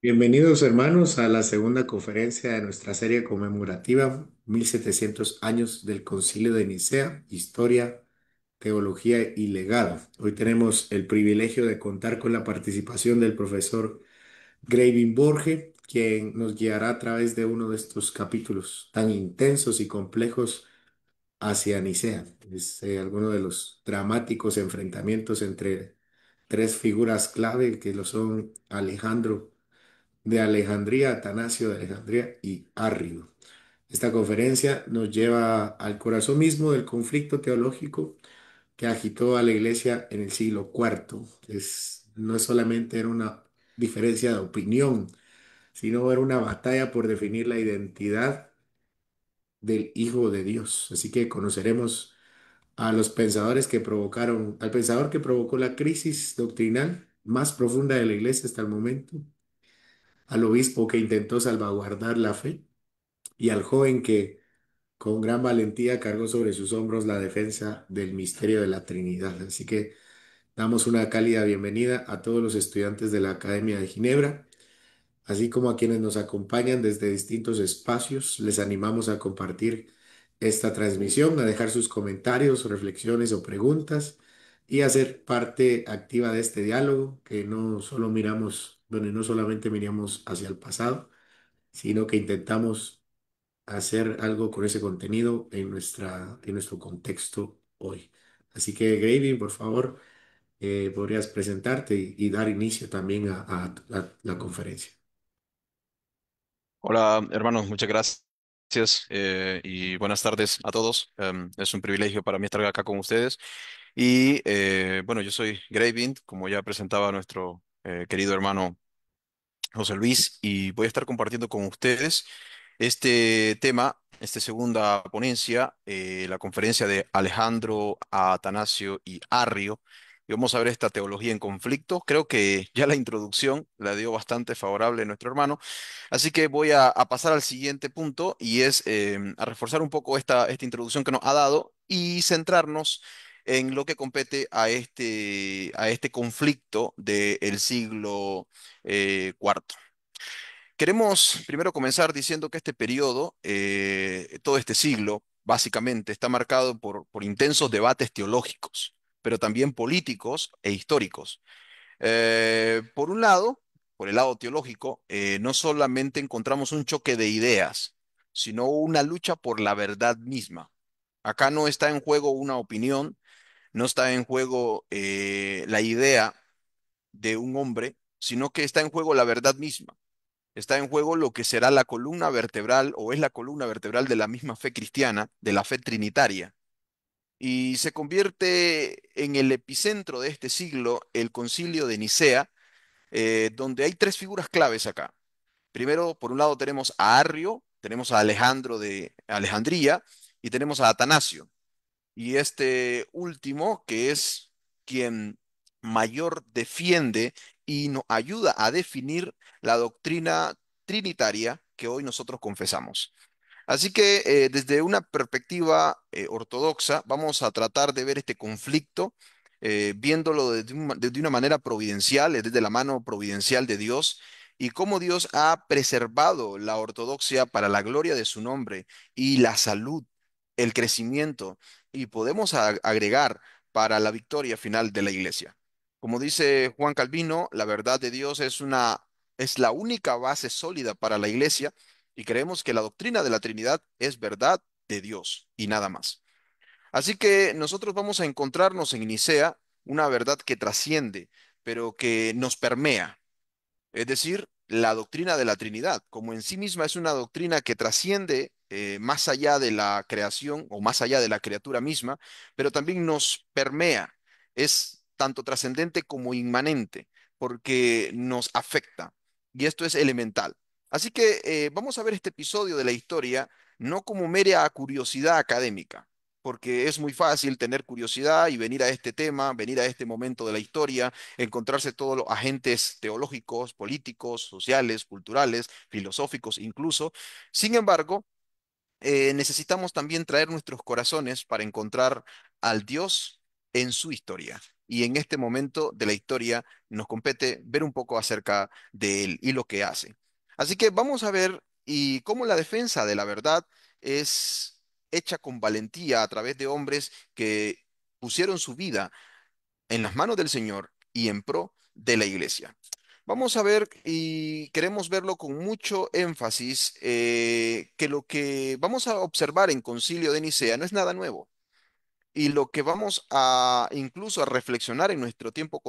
Bienvenidos hermanos a la segunda conferencia de nuestra serie conmemorativa 1700 años del Concilio de Nicea, Historia, Teología y Legado. Hoy tenemos el privilegio de contar con la participación del profesor Gravin Borge, quien nos guiará a través de uno de estos capítulos tan intensos y complejos hacia Nicea. Es alguno de los dramáticos enfrentamientos entre tres figuras clave que lo son Alejandro de Alejandría, Atanasio de Alejandría y Arrio. Esta conferencia nos lleva al corazón mismo del conflicto teológico que agitó a la iglesia en el siglo IV. No es solamente era una diferencia de opinión, sino era una batalla por definir la identidad del Hijo de Dios. Así que conoceremos a los pensadores que provocaron, al pensador que provocó la crisis doctrinal más profunda de la iglesia hasta el momento, al obispo que intentó salvaguardar la fe y al joven que con gran valentía cargó sobre sus hombros la defensa del misterio de la Trinidad. Así que damos una cálida bienvenida a todos los estudiantes de la Academia de Ginebra, así como a quienes nos acompañan desde distintos espacios. Les animamos a compartir esta transmisión, a dejar sus comentarios, reflexiones o preguntas y a ser parte activa de este diálogo que no solo miramos, donde no solamente miramos hacia el pasado, sino que intentamos hacer algo con ese contenido en en nuestro contexto hoy. Así que, Gravy, por favor, podrías presentarte y dar inicio también a la conferencia. Hola, hermanos, muchas gracias y buenas tardes a todos. Es un privilegio para mí estar acá con ustedes. Y bueno, yo soy Gravin, como ya presentaba nuestro querido hermano José Luis, y voy a estar compartiendo con ustedes este tema, esta segunda ponencia, la conferencia de Alejandro, Atanasio y Arrio. Y vamos a ver esta teología en conflicto. Creo que ya la introducción la dio bastante favorable nuestro hermano. Así que voy a pasar al siguiente punto y es a reforzar un poco esta introducción que nos ha dado y centrarnos en lo que compete a este conflicto del siglo cuarto. Queremos primero comenzar diciendo que este periodo, todo este siglo, básicamente está marcado por intensos debates teológicos, pero también políticos e históricos. Por un lado, por el lado teológico, no solamente encontramos un choque de ideas, sino una lucha por la verdad misma. Acá no está en juego una opinión, no está en juego la idea de un hombre, sino que está en juego la verdad misma. Está en juego lo que será la columna vertebral o es la columna vertebral de la misma fe cristiana, de la fe trinitaria. Y se convierte en el epicentro de este siglo el concilio de Nicea, donde hay tres figuras claves acá. Primero, por un lado tenemos a Arrio, tenemos a Alejandro de Alejandría y tenemos a Atanasio. Y este último, que es quien mayor defiende y nos ayuda a definir la doctrina trinitaria que hoy nosotros confesamos. Así que desde una perspectiva ortodoxa vamos a tratar de ver este conflicto viéndolo desde una manera providencial, desde la mano providencial de Dios y cómo Dios ha preservado la ortodoxia para la gloria de su nombre y la salud, el crecimiento y podemos agregar para la victoria final de la iglesia. Como dice Juan Calvino, la verdad de Dios es la única base sólida para la iglesia y creemos que la doctrina de la Trinidad es verdad de Dios y nada más. Así que nosotros vamos a encontrarnos en Nicea una verdad que trasciende, pero que nos permea, es decir, la doctrina de la Trinidad, como en sí misma es una doctrina que trasciende más allá de la creación o más allá de la criatura misma, pero también nos permea, es tanto trascendente como inmanente, porque nos afecta, y esto es elemental. Así que vamos a ver este episodio de la historia no como mera curiosidad académica, porque es muy fácil tener curiosidad y venir a este tema, venir a este momento de la historia, encontrarse todos los agentes teológicos, políticos, sociales, culturales, filosóficos incluso. Sin embargo, necesitamos también traer nuestros corazones para encontrar al Dios en su historia. y en este momento de la historia nos compete ver un poco acerca de él y lo que hace. Así que vamos a ver y cómo la defensa de la verdad es hecha con valentía a través de hombres que pusieron su vida en las manos del Señor y en pro de la iglesia. Vamos a ver y queremos verlo con mucho énfasis, que lo que vamos a observar en Concilio de Nicea no es nada nuevo. Y lo que vamos a incluso a reflexionar en nuestro tiempo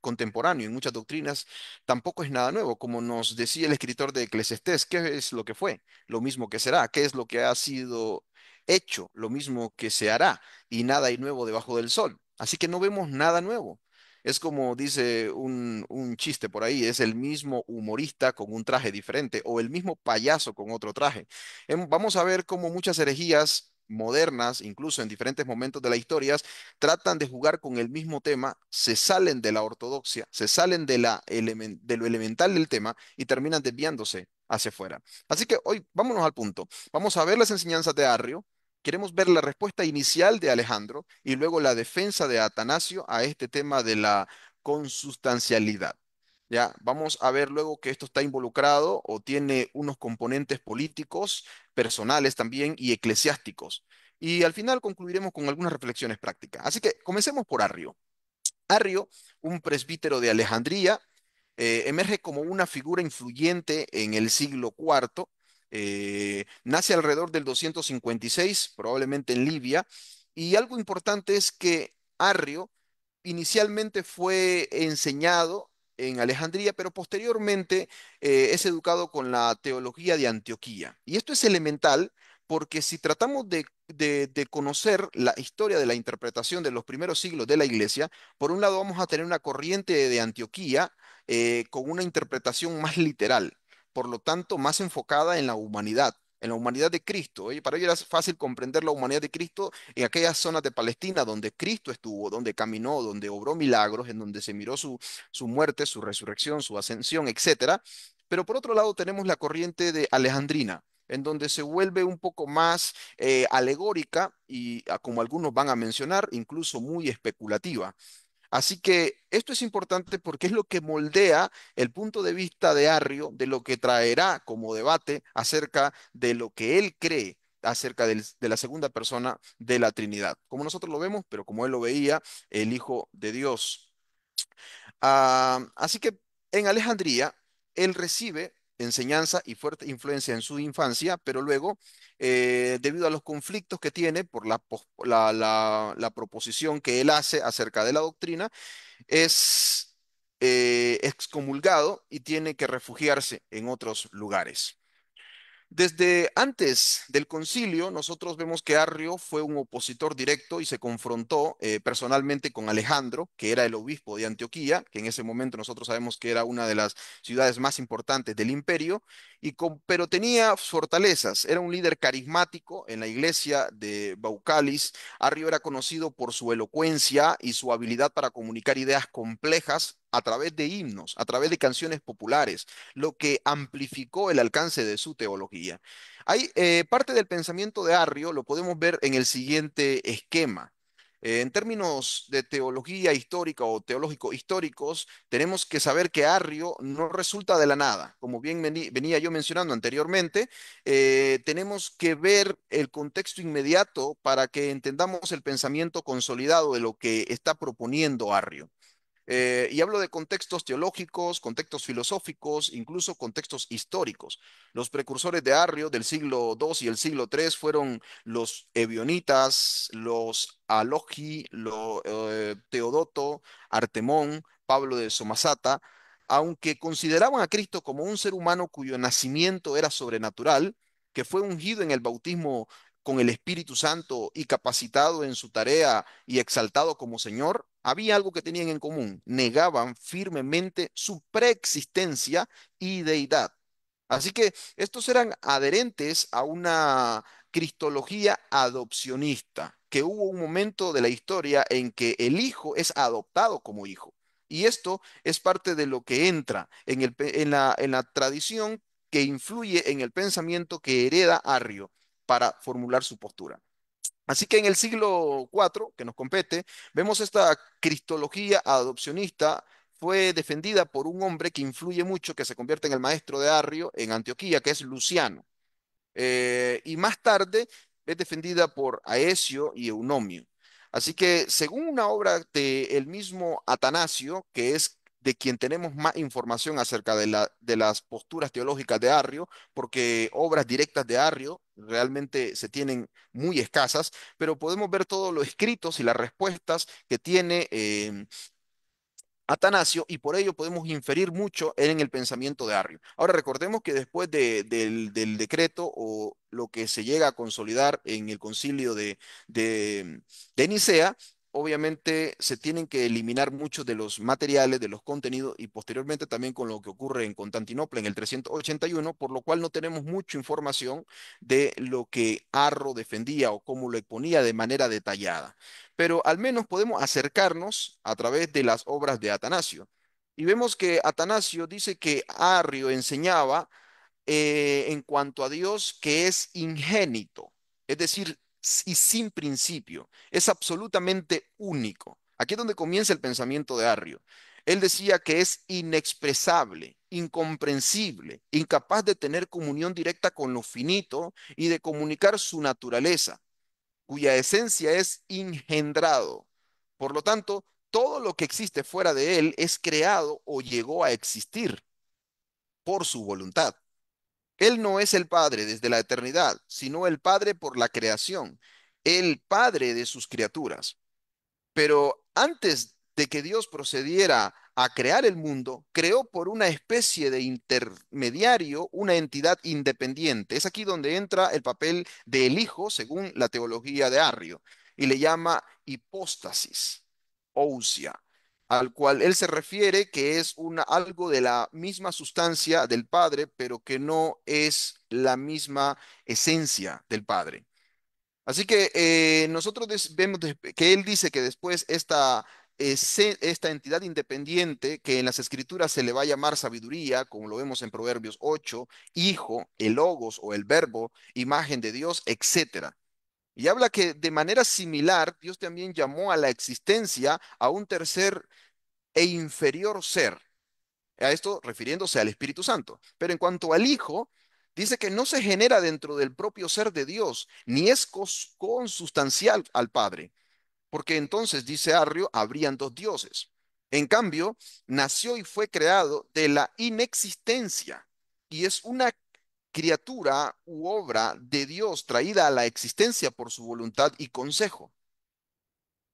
contemporáneo, en muchas doctrinas, tampoco es nada nuevo. Como nos decía el escritor de Eclesiastés, ¿qué es lo que fue? Lo mismo que será. ¿Qué es lo que ha sido hecho? Lo mismo que se hará. Y nada hay nuevo debajo del sol. Así que no vemos nada nuevo. Es como dice un chiste por ahí, es el mismo humorista con un traje diferente o el mismo payaso con otro traje. Vamos a ver cómo muchas herejías modernas, incluso en diferentes momentos de la historia, tratan de jugar con el mismo tema, se salen de la ortodoxia, se salen de lo elemental del tema y terminan desviándose hacia afuera. Así que hoy vámonos al punto. Vamos a ver las enseñanzas de Arrio. Queremos ver la respuesta inicial de Alejandro y luego la defensa de Atanasio a este tema de la consustancialidad. Ya, vamos a ver luego que esto está involucrado o tiene unos componentes políticos, personales también y eclesiásticos. Y al final concluiremos con algunas reflexiones prácticas. Así que comencemos por Arrio. Arrio, un presbítero de Alejandría, emerge como una figura influyente en el siglo IV. Nace alrededor del 256, probablemente en Libia. Y algo importante es que Arrio inicialmente fue enseñado en Alejandría, pero posteriormente es educado con la teología de Antioquía. Y esto es elemental porque si tratamos de conocer la historia de la interpretación de los primeros siglos de la iglesia, por un lado vamos a tener una corriente de Antioquía con una interpretación más literal, por lo tanto más enfocada en la humanidad de Cristo. Para ello era fácil comprender la humanidad de Cristo en aquellas zonas de Palestina donde Cristo estuvo, donde caminó, donde obró milagros, en donde se miró su muerte, su resurrección, su ascensión, etcétera. Pero por otro lado tenemos la corriente de Alejandrina, en donde se vuelve un poco más alegórica y, como algunos van a mencionar, incluso muy especulativa. Así que esto es importante porque es lo que moldea el punto de vista de Arrio de lo que traerá como debate acerca de lo que él cree acerca de la segunda persona de la Trinidad, como nosotros lo vemos, pero como él lo veía, el Hijo de Dios. Así que en Alejandría, él recibe enseñanza y fuerte influencia en su infancia, pero luego, debido a los conflictos que tiene por la proposición que él hace acerca de la doctrina, es excomulgado y tiene que refugiarse en otros lugares. Desde antes del concilio, nosotros vemos que Arrio fue un opositor directo y se confrontó personalmente con Alejandro, que era el obispo de Antioquía, que en ese momento nosotros sabemos que era una de las ciudades más importantes del imperio, pero tenía fortalezas. Era un líder carismático en la iglesia de Baucalis. Arrio era conocido por su elocuencia y su habilidad para comunicar ideas complejas a través de himnos, a través de canciones populares, lo que amplificó el alcance de su teología. Hay parte del pensamiento de Arrio, lo podemos ver en el siguiente esquema. En términos de teología histórica o teológico históricos, tenemos que saber que Arrio no resulta de la nada. Como bien venía yo mencionando anteriormente, tenemos que ver el contexto inmediato para que entendamos el pensamiento consolidado de lo que está proponiendo Arrio. Y hablo de contextos teológicos, contextos filosóficos, incluso contextos históricos. Los precursores de Arrio del siglo II y el siglo III fueron los ebionitas, los alogi, Teodoto, Artemón, Pablo de Somasata. Aunque consideraban a Cristo como un ser humano cuyo nacimiento era sobrenatural, que fue ungido en el bautismo con el Espíritu Santo y capacitado en su tarea y exaltado como Señor, había algo que tenían en común: negaban firmemente su preexistencia y deidad. Así que estos eran adherentes a una cristología adopcionista, que hubo un momento de la historia en que el hijo es adoptado como hijo. Y esto es parte de lo que entra en la tradición que influye en el pensamiento que hereda Arrio para formular su postura. Así que en el siglo IV, que nos compete, vemos esta cristología adopcionista fue defendida por un hombre que influye mucho, que se convierte en el maestro de Arrio en Antioquía, que es Luciano. Y más tarde es defendida por Aesio y Eunomio. Así que, según una obra del mismo Atanasio, que es de quien tenemos más información acerca de las posturas teológicas de Arrio, porque obras directas de Arrio realmente se tienen muy escasas, pero podemos ver todos los escritos y las respuestas que tiene Atanasio, y por ello podemos inferir mucho en el pensamiento de Arrio. Ahora recordemos que después del decreto o lo que se llega a consolidar en el concilio de, de Nicea, obviamente se tienen que eliminar muchos de los materiales, de los contenidos, y posteriormente también con lo que ocurre en Constantinopla en el 381, por lo cual no tenemos mucha información de lo que Arro defendía o cómo lo exponía de manera detallada, pero al menos podemos acercarnos a través de las obras de Atanasio. Y vemos que Atanasio dice que Arrio enseñaba en cuanto a Dios que es ingénito, es decir, y sin principio, es absolutamente único. Aquí es donde comienza el pensamiento de Arrio. Él decía que es inexpresable, incomprensible, incapaz de tener comunión directa con lo finito y de comunicar su naturaleza, cuya esencia es engendrado. Por lo tanto, todo lo que existe fuera de él es creado o llegó a existir por su voluntad. Él no es el Padre desde la eternidad, sino el Padre por la creación, el Padre de sus criaturas. Pero antes de que Dios procediera a crear el mundo, creó por una especie de intermediario una entidad independiente. Es aquí donde entra el papel del Hijo, según la teología de Arrio, y le llama hipóstasis, ousia, al cual él se refiere que es algo de la misma sustancia del Padre, pero que no es la misma esencia del Padre. Así que nosotros vemos que él dice que después esta entidad independiente, que en las escrituras se le va a llamar sabiduría, como lo vemos en Proverbios 8, hijo, el logos o el verbo, imagen de Dios, etcétera. Y habla que de manera similar, Dios también llamó a la existencia a un tercer e inferior ser, a esto refiriéndose al Espíritu Santo. Pero en cuanto al Hijo, dice que no se genera dentro del propio ser de Dios, ni es consustancial al Padre, porque entonces, dice Arrio, habrían dos dioses. En cambio, nació y fue creado de la inexistencia, y es una criatura u obra de Dios traída a la existencia por su voluntad y consejo.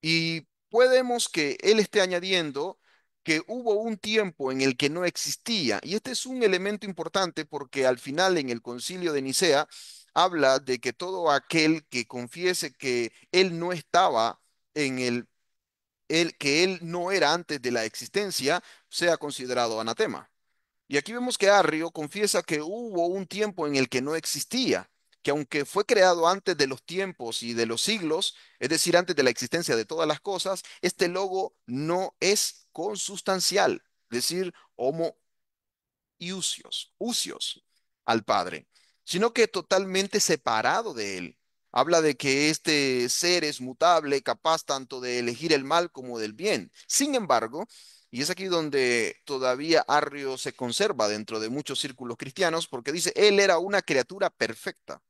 Y podemos que él esté añadiendo que hubo un tiempo en el que no existía. Y este es un elemento importante porque al final en el concilio de Nicea habla de que todo aquel que confiese que él no estaba en que él no era antes de la existencia, sea considerado anatema. Y aquí vemos que Arrio confiesa que hubo un tiempo en el que no existía, que aunque fue creado antes de los tiempos y de los siglos, es decir, antes de la existencia de todas las cosas, este logo no es consustancial, es decir, homo usios al Padre, sino que totalmente separado de él. Habla de que este ser es mutable, capaz tanto de elegir el mal como del bien. Sin embargo, y es aquí donde todavía Arrio se conserva dentro de muchos círculos cristianos, porque dice, él era una criatura perfecta,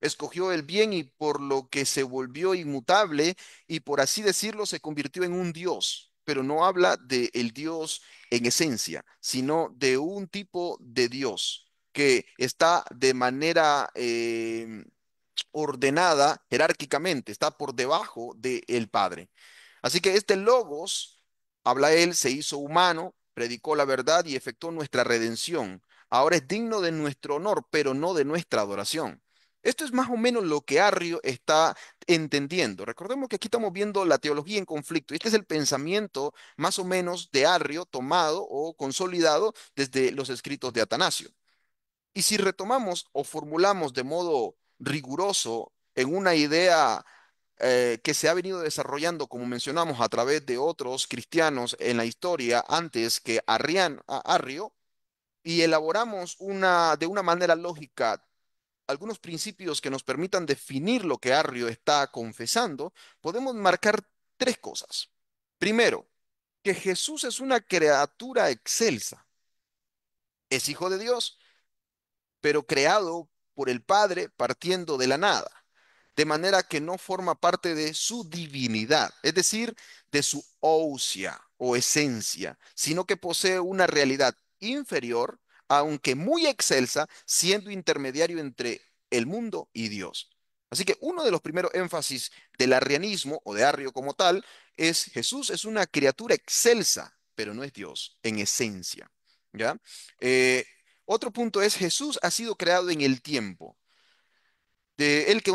escogió el bien y por lo que se volvió inmutable y por así decirlo se convirtió en un Dios, pero no habla de el Dios en esencia, sino de un tipo de Dios que está de manera ordenada jerárquicamente, está por debajo del Padre. Así que este Logos, habla él, se hizo humano, predicó la verdad y efectuó nuestra redención. Ahora es digno de nuestro honor, pero no de nuestra adoración. Esto es más o menos lo que Arrio está entendiendo. Recordemos que aquí estamos viendo la teología en conflicto. Este es el pensamiento más o menos de Arrio tomado o consolidado desde los escritos de Atanasio. Y si retomamos o formulamos de modo riguroso en una idea que se ha venido desarrollando, como mencionamos, a través de otros cristianos en la historia antes que Arrio, y elaboramos de una manera lógica algunos principios que nos permitan definir lo que Arrio está confesando, podemos marcar tres cosas. Primero, que Jesús es una criatura excelsa, es hijo de Dios, pero creado por el Padre partiendo de la nada, de manera que no forma parte de su divinidad, es decir, de su ousia o esencia, sino que posee una realidad inferior, aunque muy excelsa, siendo intermediario entre el mundo y Dios. Así que uno de los primeros énfasis del arrianismo o de Arrio como tal es Jesús es una criatura excelsa, pero no es Dios en esencia. ¿Ya? Eh, Otro punto es Jesús ha sido creado en el tiempo de él que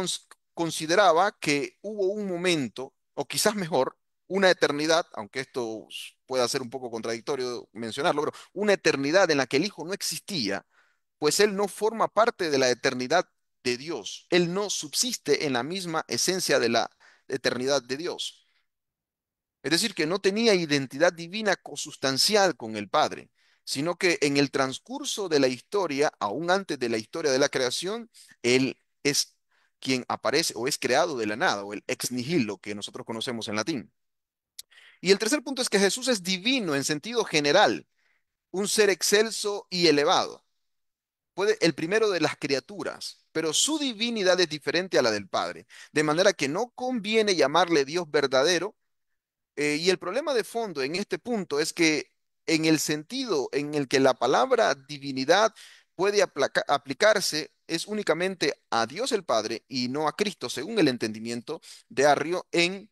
consideraba que hubo un momento, o quizás mejor, una eternidad, aunque esto pueda ser un poco contradictorio mencionarlo, pero una eternidad en la que el Hijo no existía, pues él no forma parte de la eternidad de Dios. Él no subsiste en la misma esencia de la eternidad de Dios. Es decir, que no tenía identidad divina consustancial con el Padre, sino que en el transcurso de la historia, aún antes de la historia de la creación, Él es quien aparece o es creado de la nada, o el ex nihilo que nosotros conocemos en latín. Y el tercer punto es que Jesús es divino en sentido general, un ser excelso y elevado. Puede, el primero de las criaturas, pero su divinidad es diferente a la del Padre, de manera que no conviene llamarle Dios verdadero. Y el problema de fondo en este punto es que en el sentido en el que la palabra divinidad puede aplicarse es únicamente a Dios el Padre y no a Cristo, según el entendimiento de Arrio en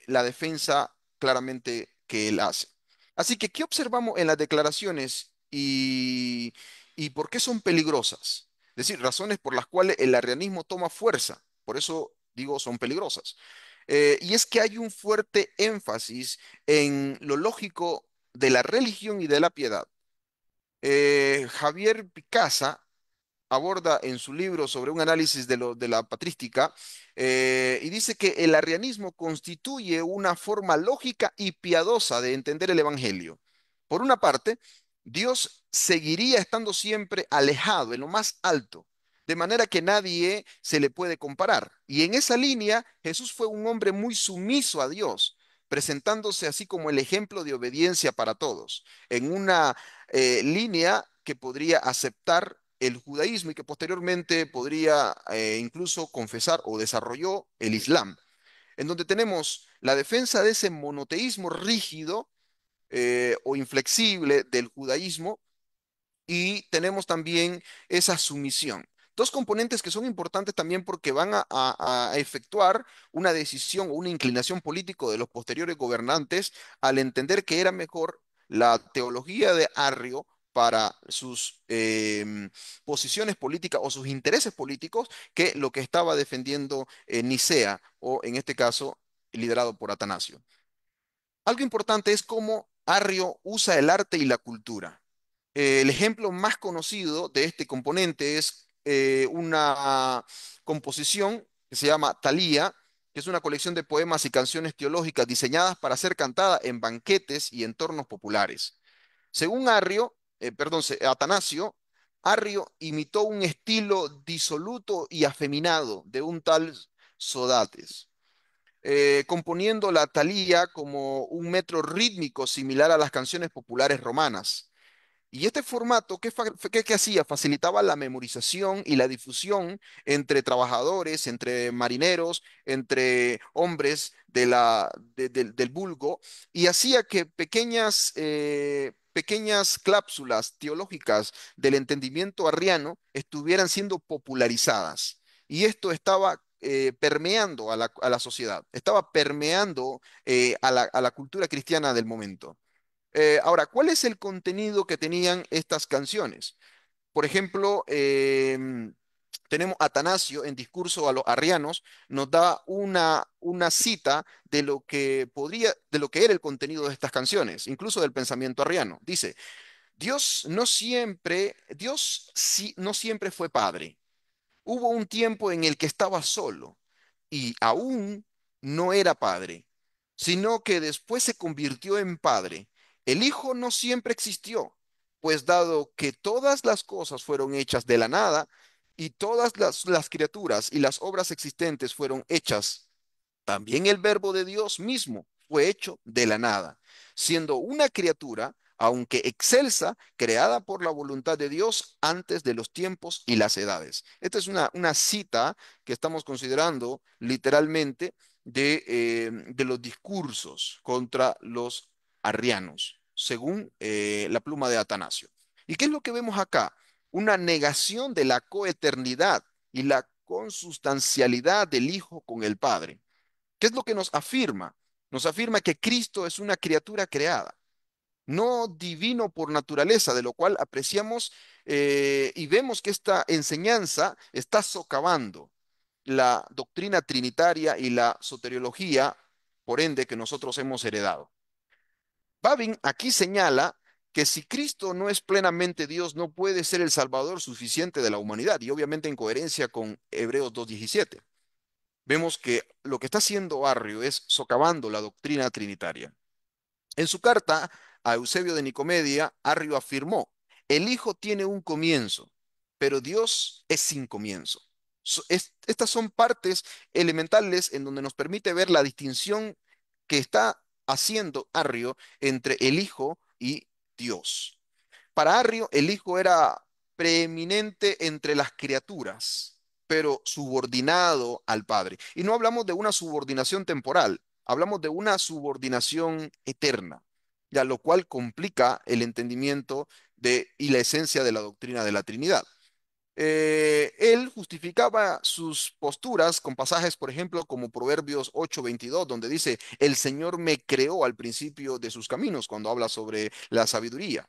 la defensa claramente que él hace. Así que, ¿qué observamos en las declaraciones y por qué son peligrosas? Es decir, razones por las cuales el arrianismo toma fuerza. Por eso digo, son peligrosas. Y es que hay un fuerte énfasis en lo lógico de la religión y de la piedad. Javier Picasa aborda en su libro sobre un análisis de la patrística y dice que el arrianismo constituye una forma lógica y piadosa de entender el Evangelio. Por una parte, Dios seguiría estando siempre alejado, en lo más alto, de manera que nadie se le puede comparar. Y en esa línea, Jesús fue un hombre muy sumiso a Dios, presentándose así como el ejemplo de obediencia para todos, en una línea que podría aceptar el judaísmo y que posteriormente podría incluso confesar o desarrolló el Islam, en donde tenemos la defensa de ese monoteísmo rígido o inflexible del judaísmo y tenemos también esa sumisión. Dos componentes que son importantes también porque van a efectuar una decisión o una inclinación político de los posteriores gobernantes al entender que era mejor la teología de Arrio para sus posiciones políticas o sus intereses políticos que lo que estaba defendiendo Nicea o en este caso liderado por Atanasio. Algo importante es cómo Arrio usa el arte y la cultura. El ejemplo más conocido de este componente es una composición que se llama Thalía, que es una colección de poemas y canciones teológicas diseñadas para ser cantada en banquetes y entornos populares. Según Atanasio, Arrio imitó un estilo disoluto y afeminado de un tal Sodates, componiendo la Thalía como un metro rítmico similar a las canciones populares romanas. Y este formato, ¿qué hacía? Facilitaba la memorización y la difusión entre trabajadores, entre marineros, entre hombres del vulgo, y hacía que pequeñas clápsulas teológicas del entendimiento arriano estuvieran siendo popularizadas. Y esto estaba permeando a la sociedad, estaba permeando a la cultura cristiana del momento. Ahora, ¿cuál es el contenido que tenían estas canciones? Por ejemplo, tenemos Atanasio en Discurso a los Arrianos, nos da una cita de lo que era el contenido de estas canciones, incluso del pensamiento arriano. Dice, no siempre fue padre. Hubo un tiempo en el que estaba solo y aún no era padre, sino que después se convirtió en padre. El hijo no siempre existió, pues dado que todas las cosas fueron hechas de la nada y todas las criaturas y las obras existentes fueron hechas. También el verbo de Dios mismo fue hecho de la nada, siendo una criatura, aunque excelsa, creada por la voluntad de Dios antes de los tiempos y las edades. Esta es una cita que estamos considerando literalmente de los discursos contra los arrianos, según la pluma de Atanasio. ¿Y qué es lo que vemos acá? Una negación de la coeternidad y la consustancialidad del Hijo con el Padre. ¿Qué es lo que nos afirma? Nos afirma que Cristo es una criatura creada, no divino por naturaleza, de lo cual apreciamos y vemos que esta enseñanza está socavando la doctrina trinitaria y la soteriología, por ende, que nosotros hemos heredado. Babin aquí señala que si Cristo no es plenamente Dios, no puede ser el Salvador suficiente de la humanidad, y obviamente en coherencia con Hebreos 2:17. Vemos que lo que está haciendo Arrio es socavando la doctrina trinitaria. En su carta a Eusebio de Nicomedia, Arrio afirmó, el Hijo tiene un comienzo, pero Dios es sin comienzo. Estas son partes elementales en donde nos permite ver la distinción que está haciendo Arrio entre el Hijo y Dios. Para Arrio, el Hijo era preeminente entre las criaturas, pero subordinado al Padre. Y no hablamos de una subordinación temporal, hablamos de una subordinación eterna, ya lo cual complica el entendimiento y la esencia de la doctrina de la Trinidad. Él justificaba sus posturas con pasajes, por ejemplo, como Proverbios 8:22, donde dice, el Señor me creó al principio de sus caminos, cuando habla sobre la sabiduría.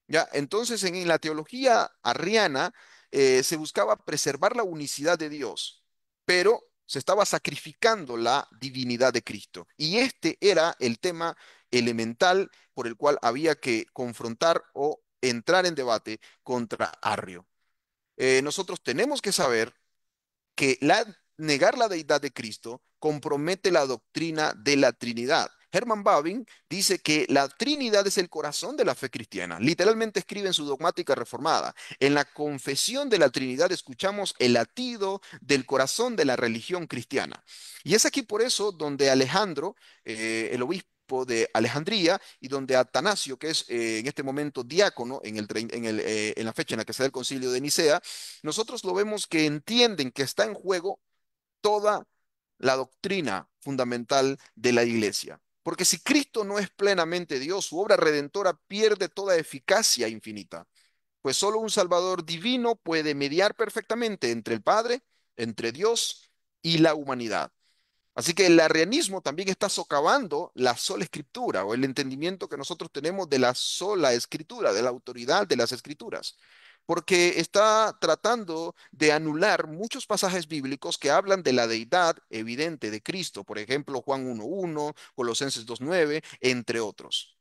¿Ya? Entonces, en la teología arriana se buscaba preservar la unicidad de Dios, pero se estaba sacrificando la divinidad de Cristo. Y este era el tema elemental por el cual había que confrontar o entrar en debate contra Arrio. Nosotros tenemos que saber que negar la deidad de Cristo compromete la doctrina de la Trinidad. Herman Bavinck dice que la Trinidad es el corazón de la fe cristiana. Literalmente escribe en su dogmática reformada. En la confesión de la Trinidad escuchamos el latido del corazón de la religión cristiana. Y es aquí por eso donde Alejandro, el obispo de Alejandría, y donde Atanasio, que es en este momento diácono en la fecha en la que se da el concilio de Nicea, nosotros lo vemos que entienden que está en juego toda la doctrina fundamental de la iglesia. Porque si Cristo no es plenamente Dios, su obra redentora pierde toda eficacia infinita, pues solo un Salvador divino puede mediar perfectamente entre el Padre, entre Dios y la humanidad. Así que el arrianismo también está socavando la sola escritura o el entendimiento que nosotros tenemos de la sola escritura, de la autoridad de las escrituras, porque está tratando de anular muchos pasajes bíblicos que hablan de la deidad evidente de Cristo, por ejemplo, Juan 1:1, Colosenses 2:9, entre otros.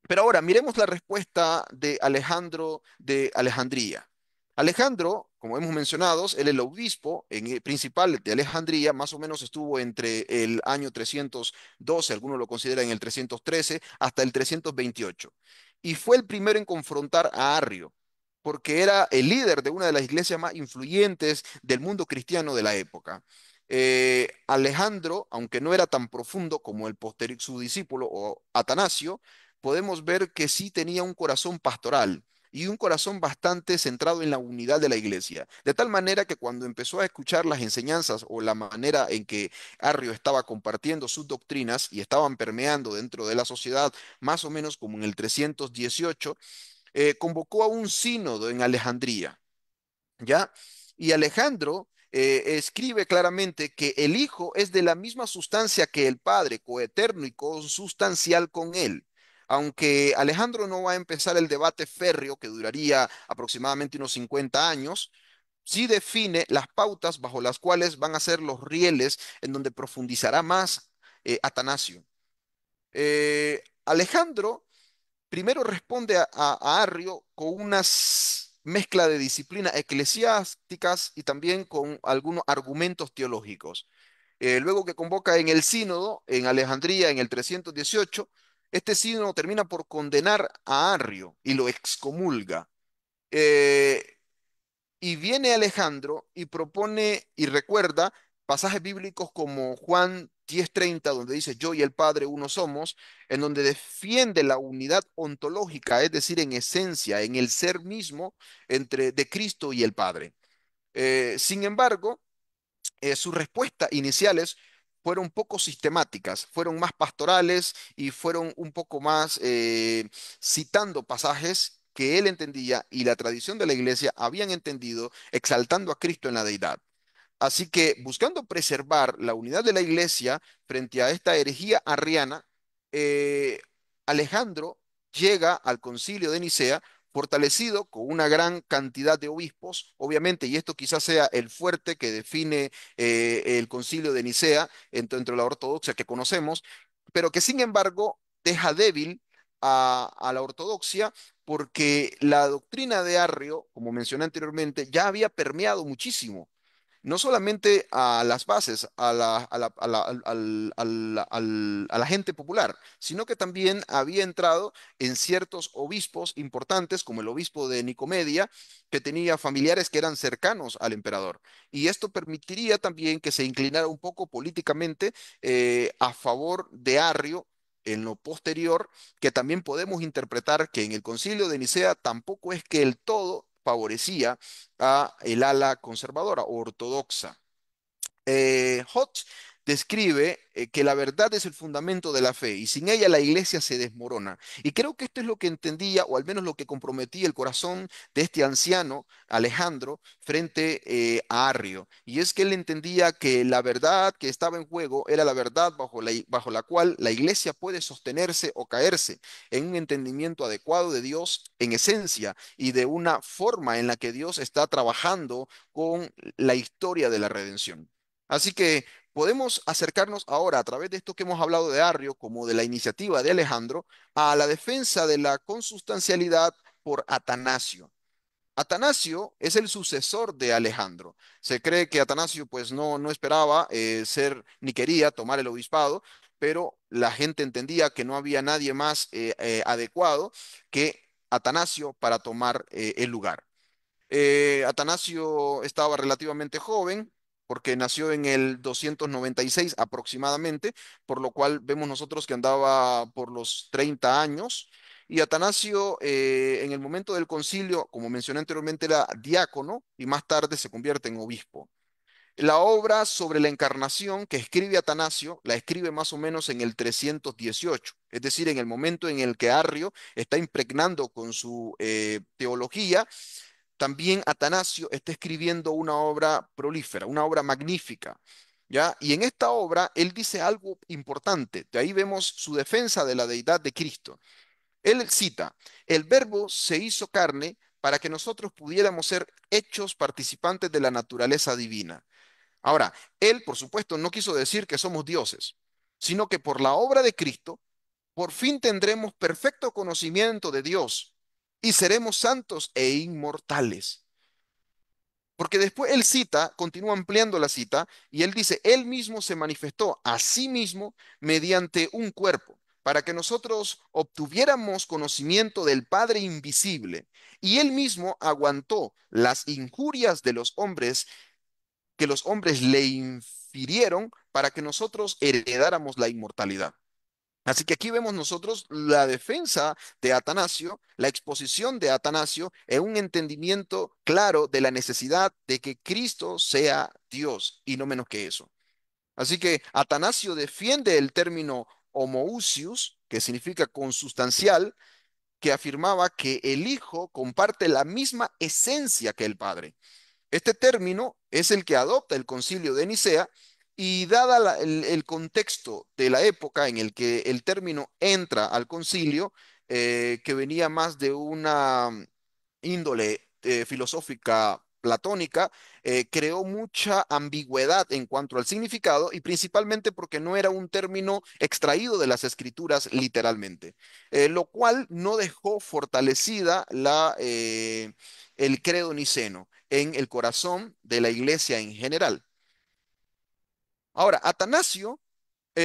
Pero ahora miremos la respuesta de Alejandro de Alejandría. Alejandro, como hemos mencionado, él el obispo principal de Alejandría, más o menos estuvo entre el año 312, algunos lo consideran el 313, hasta el 328. Y fue el primero en confrontar a Arrio, porque era el líder de una de las iglesias más influyentes del mundo cristiano de la época. Alejandro, aunque no era tan profundo como su discípulo o Atanasio, podemos ver que sí tenía un corazón pastoral y un corazón bastante centrado en la unidad de la iglesia. De tal manera que cuando empezó a escuchar las enseñanzas o la manera en que Arrio estaba compartiendo sus doctrinas y estaban permeando dentro de la sociedad, más o menos como en el 318, convocó a un sínodo en Alejandría. ¿Ya? Y Alejandro escribe claramente que el Hijo es de la misma sustancia que el Padre, coeterno y consustancial con él. Aunque Alejandro no va a empezar el debate férreo que duraría aproximadamente unos 50 años, sí define las pautas bajo las cuales van a ser los rieles en donde profundizará más Atanasio. Alejandro primero responde a Arrio con una mezcla de disciplinas eclesiásticas y también con algunos argumentos teológicos. Luego que convoca en el sínodo, en Alejandría, en el 318, este sínodo termina por condenar a Arrio y lo excomulga. Eh, Y viene Alejandro y propone y recuerda pasajes bíblicos como Juan 10:30, donde dice, yo y el Padre uno somos, en donde defiende la unidad ontológica, es decir, en esencia, en el ser mismo entre de Cristo y el Padre. Sin embargo, sus respuestas iniciales fueron poco sistemáticas, fueron más pastorales y fueron un poco más citando pasajes que él entendía y la tradición de la iglesia habían entendido, exaltando a Cristo en la deidad. Así que buscando preservar la unidad de la iglesia frente a esta herejía arriana, eh, Alejandro llega al concilio de Nicea fortalecido con una gran cantidad de obispos, obviamente, y esto quizás sea el fuerte que define el concilio de Nicea dentro de la ortodoxia que conocemos, pero que sin embargo deja débil a la ortodoxia porque la doctrina de Arrio, como mencioné anteriormente, ya había permeado muchísimo no solamente a las bases, a la gente popular, sino que también había entrado en ciertos obispos importantes, como el obispo de Nicomedia, que tenía familiares que eran cercanos al emperador. Y esto permitiría también que se inclinara un poco políticamente a favor de Arrio. En lo posterior, que también podemos interpretar que en el concilio de Nicea tampoco es que el todo favorecía a el ala conservadora o ortodoxa. Hodge describe que la verdad es el fundamento de la fe y sin ella la iglesia se desmorona. Y creo que esto es lo que entendía, o al menos lo que comprometía el corazón de este anciano, Alejandro, frente a Arrio. Y es que él entendía que la verdad que estaba en juego era la verdad bajo la cual la iglesia puede sostenerse o caerse en un entendimiento adecuado de Dios en esencia y de una forma en la que Dios está trabajando con la historia de la redención. Así que podemos acercarnos ahora, a través de esto que hemos hablado de Arrio, como de la iniciativa de Alejandro, a la defensa de la consustancialidad por Atanasio. Atanasio es el sucesor de Alejandro. Se cree que Atanasio pues no esperaba ser ni quería tomar el obispado, pero la gente entendía que no había nadie más adecuado que Atanasio para tomar el lugar. Atanasio estaba relativamente joven porque nació en el 296 aproximadamente, por lo cual vemos nosotros que andaba por los 30 años. Y Atanasio, en el momento del concilio, como mencioné anteriormente, era diácono y más tarde se convierte en obispo. La obra sobre la encarnación que escribe Atanasio la escribe más o menos en el 318, es decir, en el momento en el que Arrio está impregnando con su teología también Atanasio está escribiendo una obra prolífera, una obra magnífica, ¿ya? Y en esta obra él dice algo importante. De ahí vemos su defensa de la deidad de Cristo. Él cita, el verbo se hizo carne para que nosotros pudiéramos ser hechos participantes de la naturaleza divina. Ahora, él, por supuesto, no quiso decir que somos dioses, sino que por la obra de Cristo, por fin tendremos perfecto conocimiento de Dios y seremos santos e inmortales. Porque después él cita, continúa ampliando la cita, y él dice, él mismo se manifestó a sí mismo mediante un cuerpo, para que nosotros obtuviéramos conocimiento del Padre invisible. Y él mismo aguantó las injurias de los hombres que los hombres le infirieron para que nosotros heredáramos la inmortalidad. Así que aquí vemos nosotros la defensa de Atanasio, la exposición de Atanasio en un entendimiento claro de la necesidad de que Cristo sea Dios y no menos que eso. Así que Atanasio defiende el término homoousios, que significa consustancial, que afirmaba que el Hijo comparte la misma esencia que el Padre. Este término es el que adopta el concilio de Nicea y dada el contexto de la época en el que el término entra al concilio, que venía más de una índole filosófica platónica, creó mucha ambigüedad en cuanto al significado y principalmente porque no era un término extraído de las escrituras literalmente, lo cual no dejó fortalecida el credo niceno en el corazón de la iglesia en general. Ahora, Atanasio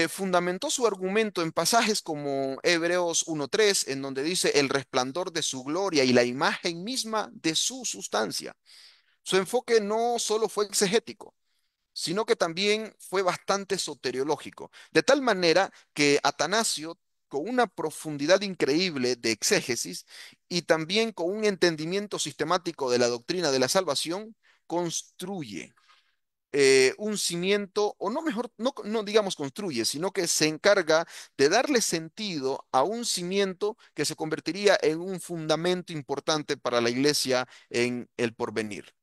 fundamentó su argumento en pasajes como Hebreos 1:3, en donde dice el resplandor de su gloria y la imagen misma de su sustancia. Su enfoque no solo fue exegético, sino que también fue bastante soteriológico, de tal manera que Atanasio, con una profundidad increíble de exégesis y también con un entendimiento sistemático de la doctrina de la salvación, construye un cimiento, o no mejor, no digamos construye, sino que se encarga de darle sentido a un cimiento que se convertiría en un fundamento importante para la iglesia en el porvenir.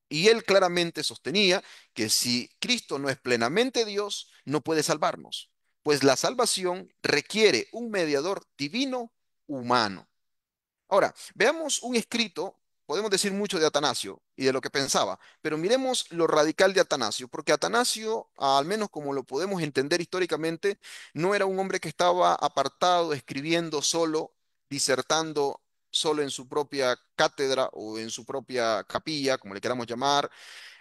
Y él claramente sostenía que si Cristo no es plenamente Dios, no puede salvarnos, pues la salvación requiere un mediador divino humano. Ahora, veamos un escrito, podemos decir mucho de Atanasio y de lo que pensaba, pero miremos lo radical de Atanasio, porque Atanasio, al menos como lo podemos entender históricamente, no era un hombre que estaba apartado, escribiendo solo, disertando solo en su propia cátedra o en su propia capilla, como le queramos llamar,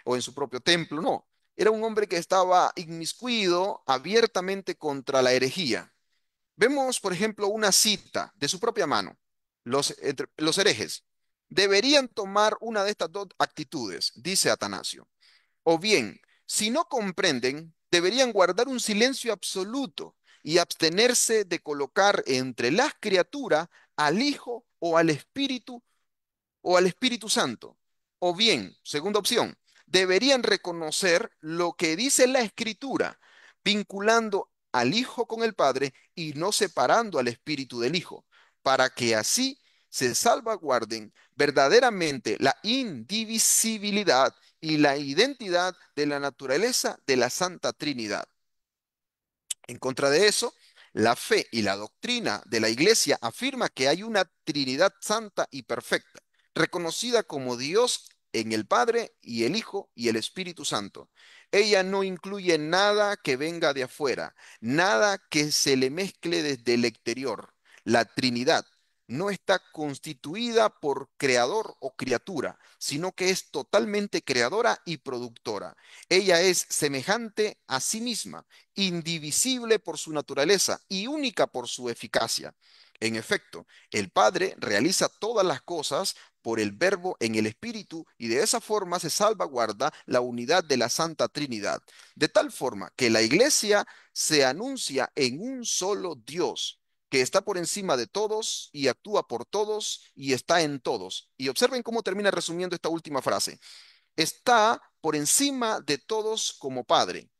o en su propio templo, no. Era un hombre que estaba inmiscuido abiertamente contra la herejía. Vemos, por ejemplo, una cita de su propia mano. Los herejes deberían tomar una de estas dos actitudes, dice Atanasio. O bien, si no comprenden, deberían guardar un silencio absoluto y abstenerse de colocar entre las criaturas al Hijo o al Espíritu Santo. O bien, segunda opción, deberían reconocer lo que dice la Escritura, vinculando al Hijo con el Padre y no separando al Espíritu del Hijo, para que así se salvaguarden verdaderamente la indivisibilidad y la identidad de la naturaleza de la Santa Trinidad. En contra de eso, la fe y la doctrina de la Iglesia afirma que hay una Trinidad santa y perfecta, reconocida como Dios en el Padre y el Hijo y el Espíritu Santo. Ella no incluye nada que venga de afuera, nada que se le mezcle desde el exterior. La Trinidad no está constituida por creador o criatura, sino que es totalmente creadora y productora. Ella es semejante a sí misma, indivisible por su naturaleza y única por su eficacia. En efecto, el Padre realiza todas las cosas por el Verbo en el Espíritu y de esa forma se salvaguarda la unidad de la Santa Trinidad, de tal forma que la Iglesia se anuncia en un solo Dios, que está por encima de todos y actúa por todos y está en todos. Y observen cómo termina resumiendo esta última frase. Está por encima de todos como Padre,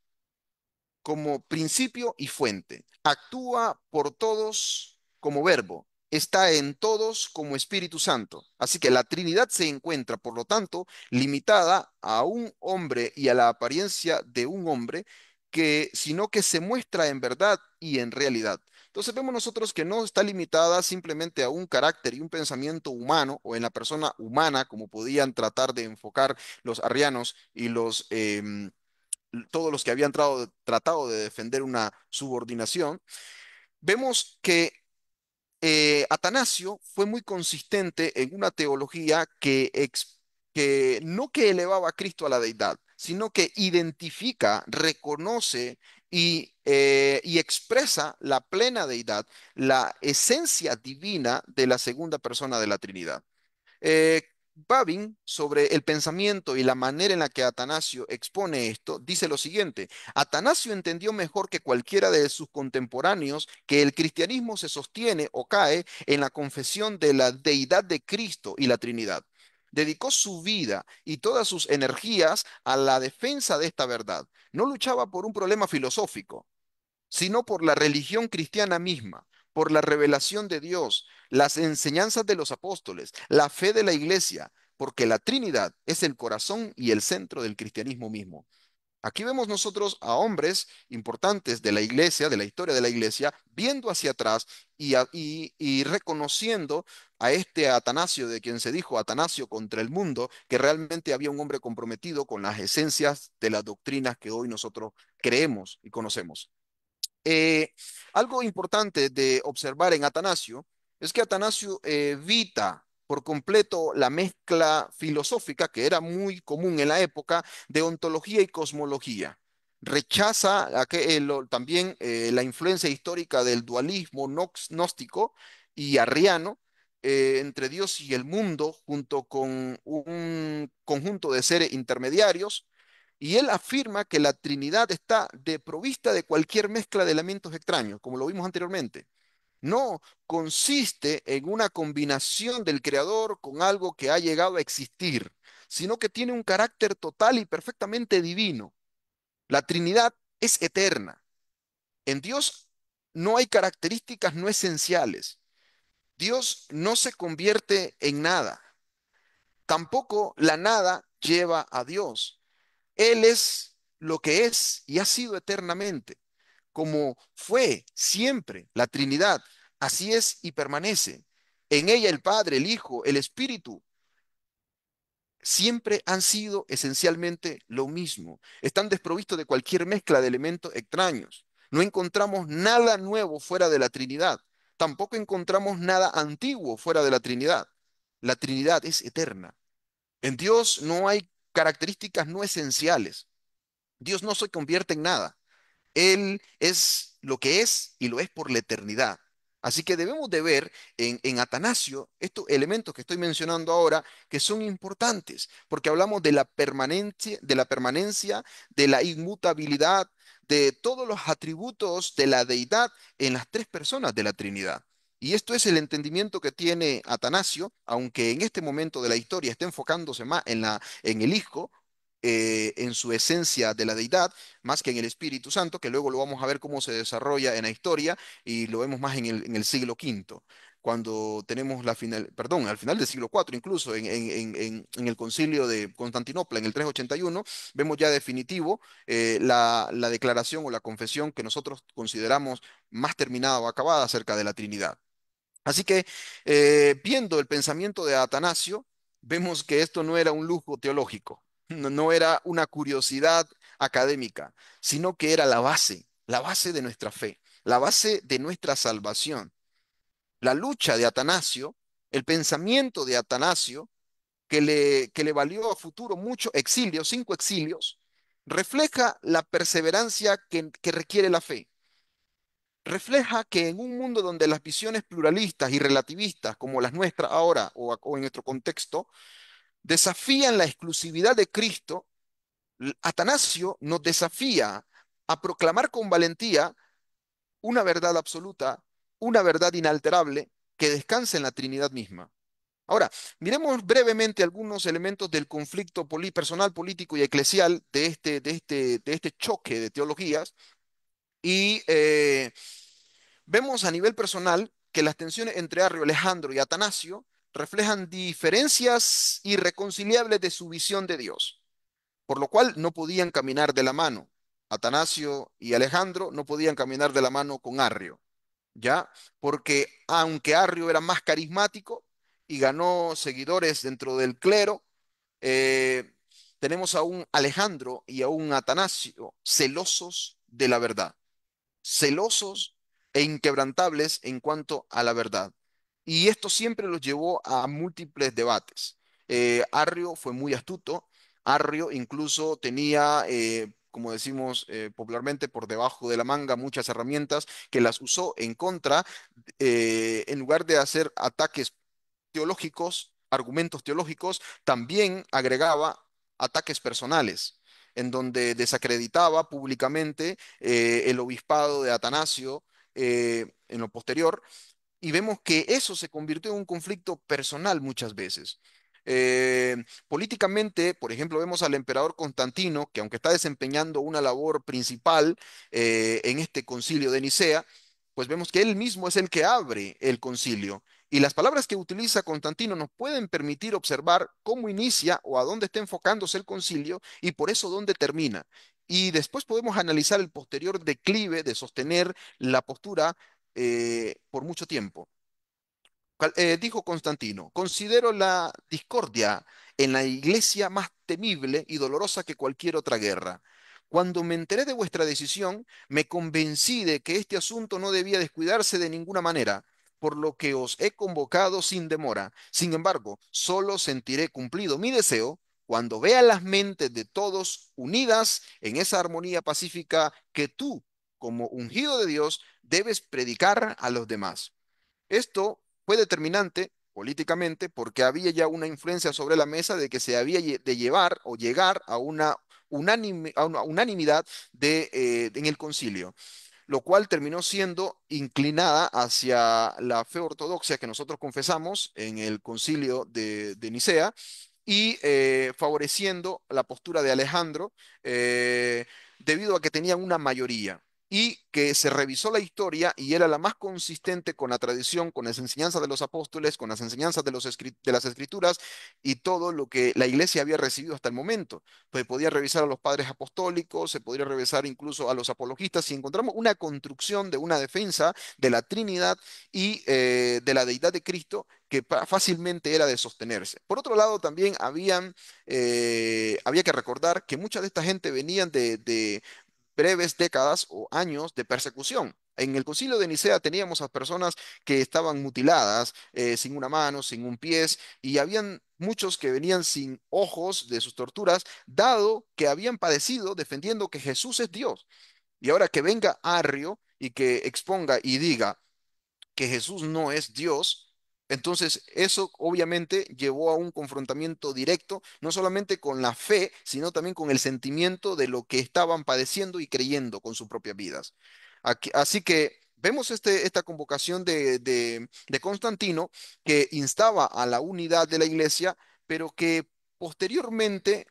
como principio y fuente. Actúa por todos como verbo. Está en todos como Espíritu Santo. Así que la Trinidad se encuentra, por lo tanto, limitada a un hombre y a la apariencia de un hombre, sino que se muestra en verdad y en realidad. Entonces vemos nosotros que no está limitada simplemente a un carácter y un pensamiento humano o en la persona humana, como podían tratar de enfocar los arrianos y todos los que habían tratado de defender una subordinación. Vemos que Atanasio fue muy consistente en una teología que no que elevaba a Cristo a la deidad, sino que identifica, reconoce y expresa la plena deidad, la esencia divina de la segunda persona de la Trinidad. Eh, Babin, sobre el pensamiento y la manera en la que Atanasio expone esto, dice lo siguiente: Atanasio entendió mejor que cualquiera de sus contemporáneos que el cristianismo se sostiene o cae en la confesión de la deidad de Cristo y la Trinidad. Dedicó su vida y todas sus energías a la defensa de esta verdad. No luchaba por un problema filosófico, sino por la religión cristiana misma, por la revelación de Dios, las enseñanzas de los apóstoles, la fe de la iglesia, porque la Trinidad es el corazón y el centro del cristianismo mismo. Aquí vemos nosotros a hombres importantes de la iglesia, de la historia de la iglesia, viendo hacia atrás y reconociendo a este Atanasio, de quien se dijo Atanasio contra el mundo, que realmente había un hombre comprometido con las esencias de las doctrinas que hoy nosotros creemos y conocemos. Eh, Algo importante de observar en Atanasio es que Atanasio evita por completo la mezcla filosófica que era muy común en la época de ontología y cosmología. Rechaza también la influencia histórica del dualismo gnóstico y arriano, entre Dios y el mundo, junto con un conjunto de seres intermediarios, y él afirma que la Trinidad está desprovista de cualquier mezcla de elementos extraños, como lo vimos anteriormente. No consiste en una combinación del creador con algo que ha llegado a existir, sino que tiene un carácter total y perfectamente divino. La Trinidad es eterna. En Dios no hay características no esenciales. Dios no se convierte en nada. Tampoco la nada lleva a Dios. Él es lo que es y ha sido eternamente, como fue siempre la Trinidad. Así es y permanece. En ella el Padre, el Hijo, el Espíritu siempre han sido esencialmente lo mismo. Están desprovistos de cualquier mezcla de elementos extraños. No encontramos nada nuevo fuera de la Trinidad. Tampoco encontramos nada antiguo fuera de la Trinidad. La Trinidad es eterna. En Dios no hay características no esenciales. Dios no se convierte en nada. Él es lo que es y lo es por la eternidad. Así que debemos de ver en Atanasio estos elementos que estoy mencionando ahora que son importantes, porque hablamos de la permanencia, de la inmutabilidad, de todos los atributos de la deidad en las tres personas de la Trinidad. Y esto es el entendimiento que tiene Atanasio, aunque en este momento de la historia esté enfocándose más en el Hijo, en su esencia de la deidad más que en el Espíritu Santo, que luego lo vamos a ver cómo se desarrolla en la historia y lo vemos más en el siglo quinto, cuando tenemos perdón, al final del siglo cuatro, incluso en el concilio de Constantinopla, en el 381, vemos ya definitivo la declaración o la confesión que nosotros consideramos más terminada o acabada acerca de la Trinidad. Así que, viendo el pensamiento de Atanasio, vemos que esto no era un lujo teológico, no era una curiosidad académica, sino que era la base de nuestra fe, la base de nuestra salvación. La lucha de Atanasio, el pensamiento de Atanasio, que le valió a futuro muchos exilios, 5 exilios, refleja la perseverancia que requiere la fe. Refleja que en un mundo donde las visiones pluralistas y relativistas, como las nuestras ahora o en nuestro contexto, desafían la exclusividad de Cristo, Atanasio nos desafía a proclamar con valentía una verdad absoluta, una verdad inalterable que descansa en la Trinidad misma. Ahora, miremos brevemente algunos elementos del conflicto personal, político y eclesial de este choque de teologías y vemos a nivel personal que las tensiones entre Arrio, Alejandro y Atanasio reflejan diferencias irreconciliables de su visión de Dios, por lo cual no podían caminar de la mano. Atanasio y Alejandro no podían caminar de la mano con Arrio, ¿ya? Porque aunque Arrio era más carismático y ganó seguidores dentro del clero, eh, tenemos a un Alejandro y a un Atanasio celosos de la verdad, celosos e inquebrantables en cuanto a la verdad. Y esto siempre los llevó a múltiples debates. Arrio fue muy astuto. Arrio incluso tenía, como decimos popularmente, por debajo de la manga muchas herramientas que las usó en contra, en lugar de hacer ataques teológicos, argumentos teológicos, también agregaba ataques personales, en donde desacreditaba públicamente el obispado de Atanasio en lo posterior, y vemos que eso se convirtió en un conflicto personal muchas veces. Eh, Políticamente, por ejemplo, vemos al emperador Constantino, que aunque está desempeñando una labor principal en este concilio de Nicea, pues vemos que él mismo es el que abre el concilio. Y las palabras que utiliza Constantino nos pueden permitir observar cómo inicia o a dónde está enfocándose el concilio y por eso dónde termina. Y después podemos analizar el posterior declive de sostener la postura por mucho tiempo. Dijo Constantino, considero la discordia en la iglesia más temible y dolorosa que cualquier otra guerra. Cuando me enteré de vuestra decisión, me convencí de que este asunto no debía descuidarse de ninguna manera, por lo que os he convocado sin demora. Sin embargo, solo sentiré cumplido mi deseo cuando vea las mentes de todos unidas en esa armonía pacífica que tú, como ungido de Dios, debes predicar a los demás. Esto fue determinante políticamente porque había ya una influencia sobre la mesa de que se había de llevar o llegar a una, a una unanimidad en el concilio, lo cual terminó siendo inclinada hacia la fe ortodoxa que nosotros confesamos en el concilio de Nicea y favoreciendo la postura de Alejandro debido a que tenían una mayoría y que se revisó la historia y era la más consistente con la tradición, con las enseñanzas de los apóstoles, con las enseñanzas de, de las escrituras y todo lo que la iglesia había recibido hasta el momento. Pues podía revisar a los padres apostólicos, se podría revisar incluso a los apologistas y encontramos una construcción de una defensa de la Trinidad y de la deidad de Cristo que fácilmente era de sostenerse. Por otro lado, también había que recordar que mucha de esta gente venían de breves décadas o años de persecución. En el concilio de Nicea teníamos a personas que estaban mutiladas, sin una mano, sin un pie, y habían muchos que venían sin ojos de sus torturas, dado que habían padecido defendiendo que Jesús es Dios. Y ahora que venga Arrio y que exponga y diga que Jesús no es Dios, entonces eso obviamente llevó a un confrontamiento directo, no solamente con la fe, sino también con el sentimiento de lo que estaban padeciendo y creyendo con sus propias vidas. Así que vemos esta convocación de Constantino que instaba a la unidad de la iglesia, pero que posteriormente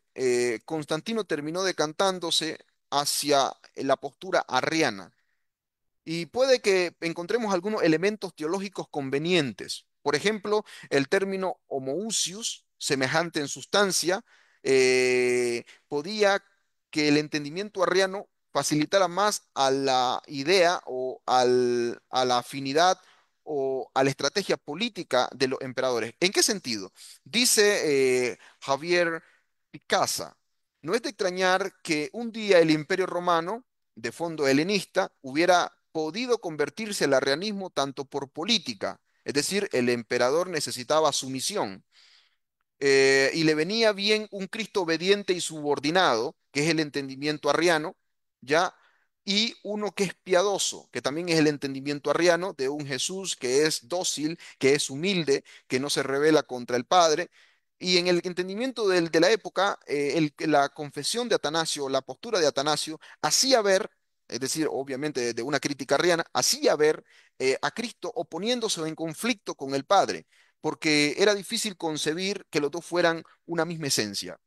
Constantino terminó decantándose hacia la postura arriana y puede que encontremos algunos elementos teológicos convenientes. Por ejemplo, el término homoousios, semejante en sustancia, podía que el entendimiento arriano facilitara más a la idea o a la afinidad o a la estrategia política de los emperadores. ¿En qué sentido? Dice Javier Picasa, no es de extrañar que un día el Imperio Romano de fondo helenista hubiera podido convertirse al arrianismo tanto por política, es decir, el emperador necesitaba sumisión, y le venía bien un Cristo obediente y subordinado, que es el entendimiento arriano, ¿ya? Y uno que es piadoso, que también es el entendimiento arriano de un Jesús que es dócil, que es humilde, que no se revela contra el Padre. Y en el entendimiento de la época, la confesión de Atanasio, la postura de Atanasio, hacía ver, es decir, obviamente de una crítica arriana, hacía ver a Cristo oponiéndose o en conflicto con el Padre porque era difícil concebir que los dos fueran una misma esencia.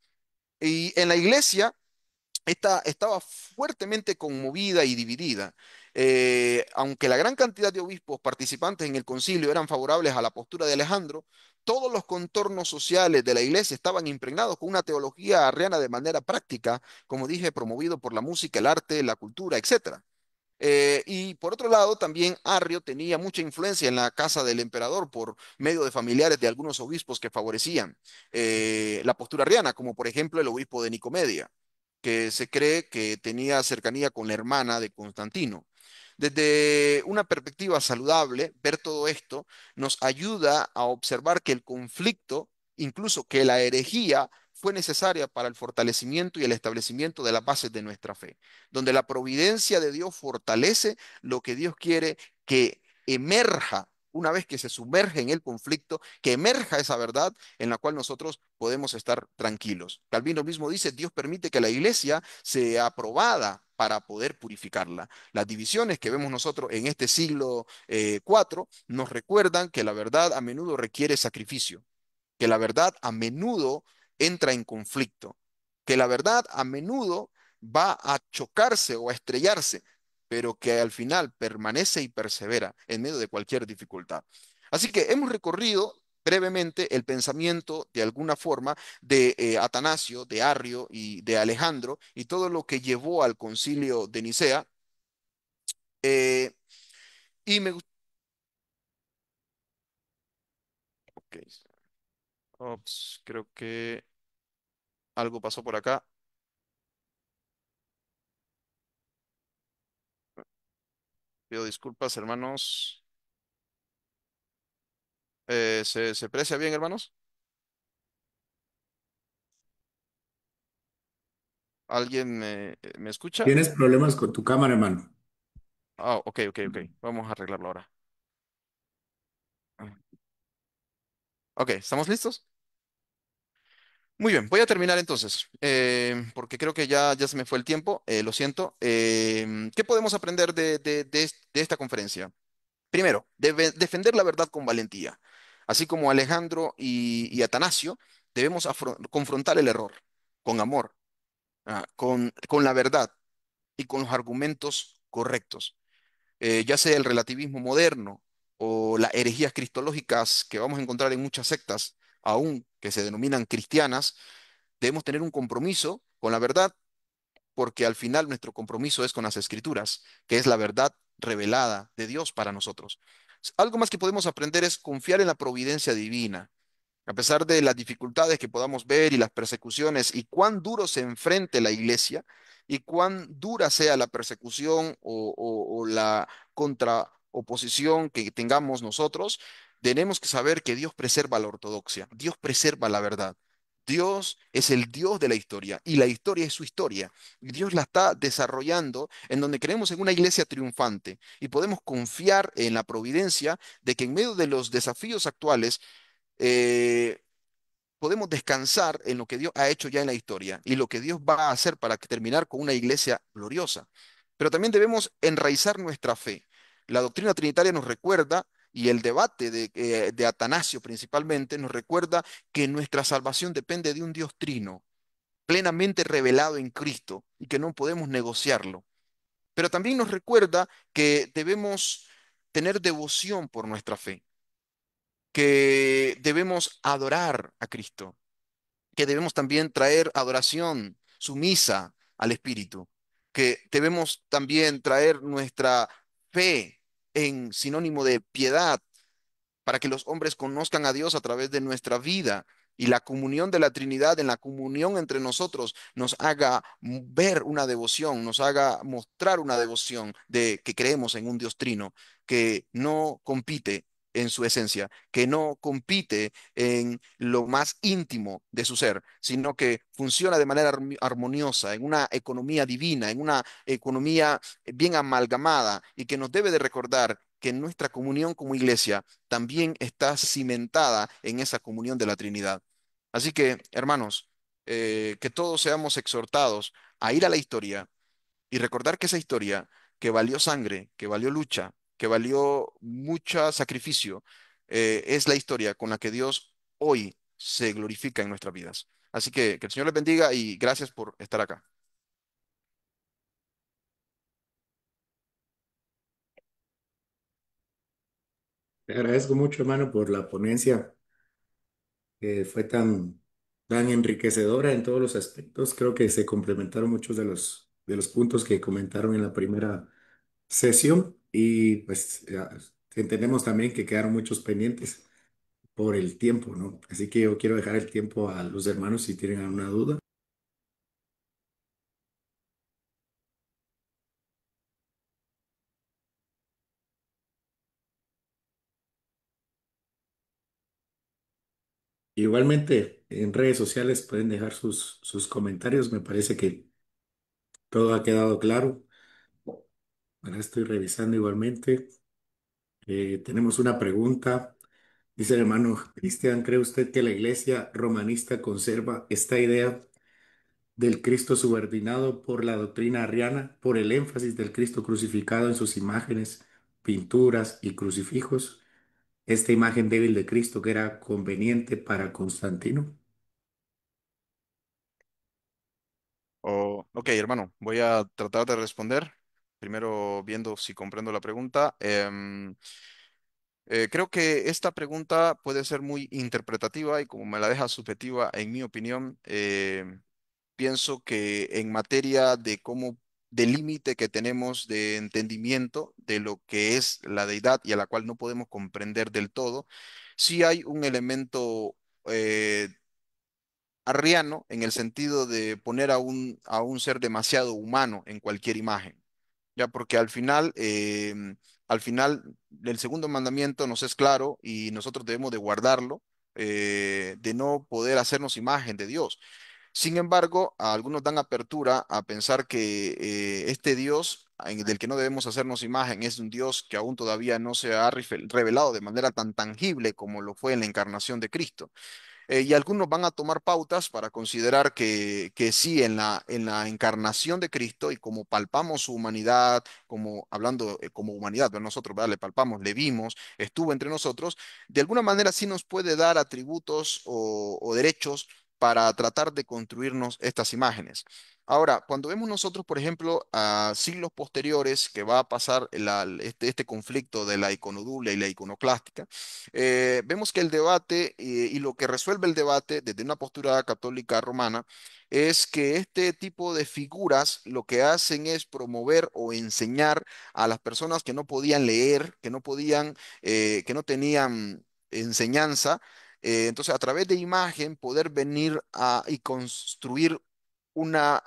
Y en la iglesia esta estaba fuertemente conmovida y dividida. Aunque la gran cantidad de obispos participantes en el concilio eran favorables a la postura de Alejandro, todos los contornos sociales de la iglesia estaban impregnados con una teología arriana de manera práctica, como dije, promovido por la música, el arte, la cultura, etcétera. Y por otro lado, también Arrio tenía mucha influencia en la casa del emperador por medio de familiares de algunos obispos que favorecían la postura arriana, como por ejemplo el obispo de Nicomedia, que se cree que tenía cercanía con la hermana de Constantino. Desde una perspectiva saludable, ver todo esto nos ayuda a observar que el conflicto, incluso que la herejía, fue necesaria para el fortalecimiento y el establecimiento de las bases de nuestra fe donde la providencia de Dios fortalece lo que Dios quiere que emerja. Una vez que se sumerge en el conflicto, que emerja esa verdad en la cual nosotros podemos estar tranquilos. Calvino mismo dice, Dios permite que la iglesia sea aprobada para poder purificarla. Las divisiones que vemos nosotros en este siglo IV nos recuerdan que la verdad a menudo requiere sacrificio, que la verdad a menudo entra en conflicto, que la verdad a menudo va a chocarse o a estrellarse, pero que al final permanece y persevera en medio de cualquier dificultad. Así que hemos recorrido brevemente el pensamiento de alguna forma de Atanasio, de Arrio y de Alejandro y todo lo que llevó al concilio de Nicea. Eh, y me gusta... Ok, ops, creo que algo pasó por acá. Pido disculpas, hermanos. ¿Se aprecia bien, hermanos? ¿Alguien me escucha? ¿Tienes problemas con tu cámara, hermano? Ah, ok, ok, ok. Vamos a arreglarlo ahora. Ok, ¿estamos listos? Muy bien, voy a terminar entonces, porque creo que ya se me fue el tiempo, lo siento. ¿Qué podemos aprender de esta conferencia? Primero, defender la verdad con valentía. Así como Alejandro y Atanasio, debemos confrontar el error con amor, con la verdad y con los argumentos correctos. Ya sea el relativismo moderno o las herejías cristológicas que vamos a encontrar en muchas sectas, aún que se denominan cristianas, debemos tener un compromiso con la verdad, porque al final nuestro compromiso es con las escrituras, que es la verdad revelada de Dios para nosotros. Algo más que podemos aprender es confiar en la providencia divina. A pesar de las dificultades que podamos ver y las persecuciones y cuán duro se enfrente la iglesia y cuán dura sea la persecución o la contraoposición que tengamos nosotros, tenemos que saber que Dios preserva la ortodoxia, Dios preserva la verdad. Dios es el Dios de la historia y la historia es su historia. Y Dios la está desarrollando en donde creemos en una iglesia triunfante y podemos confiar en la providencia de que en medio de los desafíos actuales, eh, podemos descansar en lo que Dios ha hecho ya en la historia y lo que Dios va a hacer para terminar con una iglesia gloriosa. Pero también debemos enraizar nuestra fe. La doctrina trinitaria nos recuerda, y el debate de Atanasio principalmente, nos recuerda que nuestra salvación depende de un Dios trino, plenamente revelado en Cristo, y que no podemos negociarlo. Pero también nos recuerda que debemos tener devoción por nuestra fe, que debemos adorar a Cristo, que debemos también traer adoración sumisa al Espíritu, que debemos también traer nuestra fe en sinónimo de piedad para que los hombres conozcan a Dios a través de nuestra vida y la comunión de la Trinidad en la comunión entre nosotros nos haga ver una devoción, nos haga mostrar una devoción de que creemos en un Dios trino que no compite en su esencia, que no compite en lo más íntimo de su ser, sino que funciona de manera armoniosa, en una economía divina, en una economía bien amalgamada y que nos debe de recordar que nuestra comunión como iglesia también está cimentada en esa comunión de la Trinidad. Así que, hermanos, que todos seamos exhortados a ir a la historia y recordar que esa historia, que valió sangre, que valió lucha, que valió mucho sacrificio, es la historia con la que Dios hoy se glorifica en nuestras vidas. Así que el Señor les bendiga y gracias por estar acá. Te agradezco mucho, hermano, por la ponencia que fue tan enriquecedora en todos los aspectos. Creo que se complementaron muchos de los puntos que comentaron en la primera sesión y pues ya entendemos también que quedaron muchos pendientes por el tiempo, ¿no? Así que yo quiero dejar el tiempo a los hermanos si tienen alguna duda. Igualmente, en redes sociales pueden dejar sus comentarios. Me parece que todo ha quedado claro. Ahora estoy revisando igualmente. Tenemos una pregunta. Dice el hermano Cristian, ¿cree usted que la iglesia romanista conserva esta idea del Cristo subordinado por la doctrina arriana, por el énfasis del Cristo crucificado en sus imágenes, pinturas y crucifijos? Esta imagen débil de Cristo que era conveniente para Constantino. Ok, hermano, voy a tratar de responder. Primero viendo si comprendo la pregunta. Creo que esta pregunta puede ser muy interpretativa y como me la deja subjetiva, en mi opinión, pienso que en materia de cómo, del límite que tenemos de entendimiento de lo que es la deidad y a la cual no podemos comprender del todo, sí hay un elemento arriano en el sentido de poner a un ser demasiado humano en cualquier imagen. Ya, porque al final, el segundo mandamiento nos es claro y nosotros debemos de guardarlo, de no poder hacernos imagen de Dios. Sin embargo, a algunos dan apertura a pensar que este Dios del que no debemos hacernos imagen es un Dios que aún todavía no se ha revelado de manera tan tangible como lo fue en la encarnación de Cristo. Y algunos van a tomar pautas para considerar que sí, en la encarnación de Cristo y como palpamos su humanidad, como hablando como humanidad, pero nosotros, ¿verdad? Le palpamos, le vimos, estuvo entre nosotros, de alguna manera sí nos puede dar atributos o derechos para tratar de construirnos estas imágenes. Ahora, cuando vemos nosotros, por ejemplo, a siglos posteriores que va a pasar este conflicto de la iconodulia y la iconoclástica, vemos que el debate y lo que resuelve el debate desde una postura católica romana es que este tipo de figuras lo que hacen es promover o enseñar a las personas que no podían leer, que no tenían enseñanza. Entonces, a través de imagen, poder venir y construir una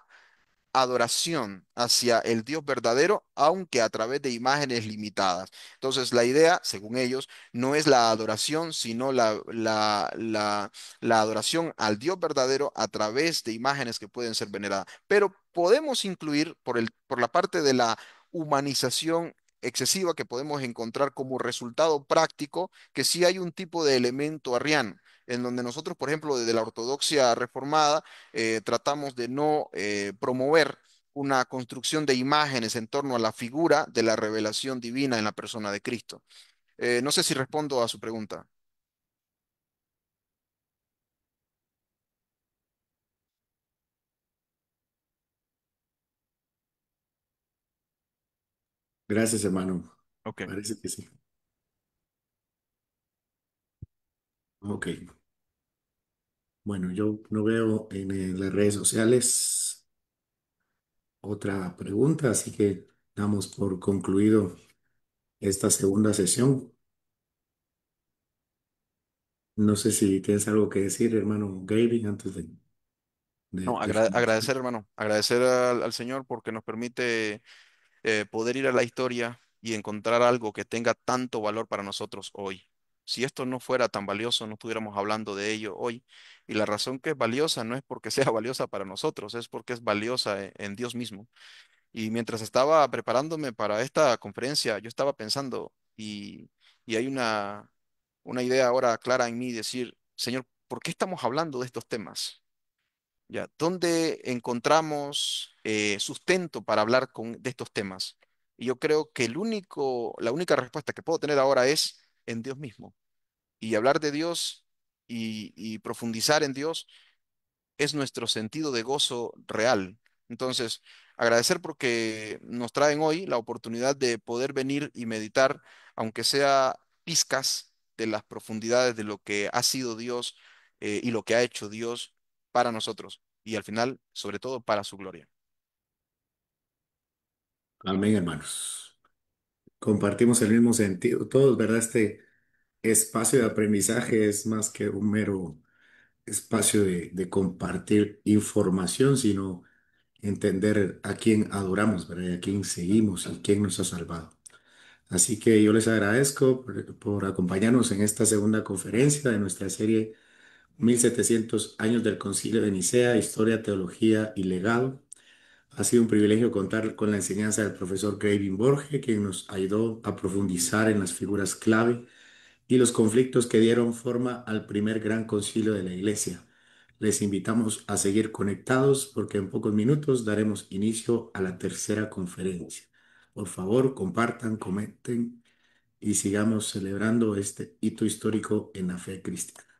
adoración hacia el Dios verdadero, aunque a través de imágenes limitadas. Entonces, la idea, según ellos, no es la adoración, sino la adoración al Dios verdadero a través de imágenes que pueden ser veneradas. Pero podemos incluir por la parte de la humanización excesiva que podemos encontrar como resultado práctico que sí hay un tipo de elemento arriano, en donde nosotros, por ejemplo, desde la ortodoxia reformada, tratamos de no promover una construcción de imágenes en torno a la figura de la revelación divina en la persona de Cristo. No sé si respondo a su pregunta. Gracias, hermano. Ok. Parece que sí. Ok. Bueno, yo no veo en las redes sociales otra pregunta, así que damos por concluido esta segunda sesión. No sé si tienes algo que decir, hermano Gavin, antes No, de finalizar. agradecer, hermano, agradecer al Señor porque nos permite poder ir a la historia y encontrar algo que tenga tanto valor para nosotros hoy. Si esto no fuera tan valioso, no estuviéramos hablando de ello hoy. Y la razón que es valiosa no es porque sea valiosa para nosotros, es porque es valiosa en Dios mismo. Y mientras estaba preparándome para esta conferencia, yo estaba pensando y hay una idea ahora clara en mí, decir, Señor, ¿por qué estamos hablando de estos temas? ¿Ya? ¿Dónde encontramos sustento para hablar de estos temas? Y yo creo que la única respuesta que puedo tener ahora es en Dios mismo. Y hablar de Dios y profundizar en Dios es nuestro sentido de gozo real. Entonces, agradecer porque nos traen hoy la oportunidad de poder venir y meditar, aunque sea pizcas de las profundidades de lo que ha sido Dios y lo que ha hecho Dios para nosotros y al final, sobre todo, para su gloria. Amén, hermanos. Compartimos el mismo sentido. Todos, ¿verdad? Este espacio de aprendizaje es más que un mero espacio de compartir información, sino entender a quién adoramos, ¿verdad? Y a quién seguimos y quién nos ha salvado. Así que yo les agradezco por acompañarnos en esta segunda conferencia de nuestra serie 1700 años del Concilio de Nicea, Historia, Teología y Legado. Ha sido un privilegio contar con la enseñanza del profesor Gravin Borge, quien nos ayudó a profundizar en las figuras clave y los conflictos que dieron forma al primer gran concilio de la Iglesia. Les invitamos a seguir conectados porque en pocos minutos daremos inicio a la tercera conferencia. Por favor, compartan, comenten y sigamos celebrando este hito histórico en la fe cristiana.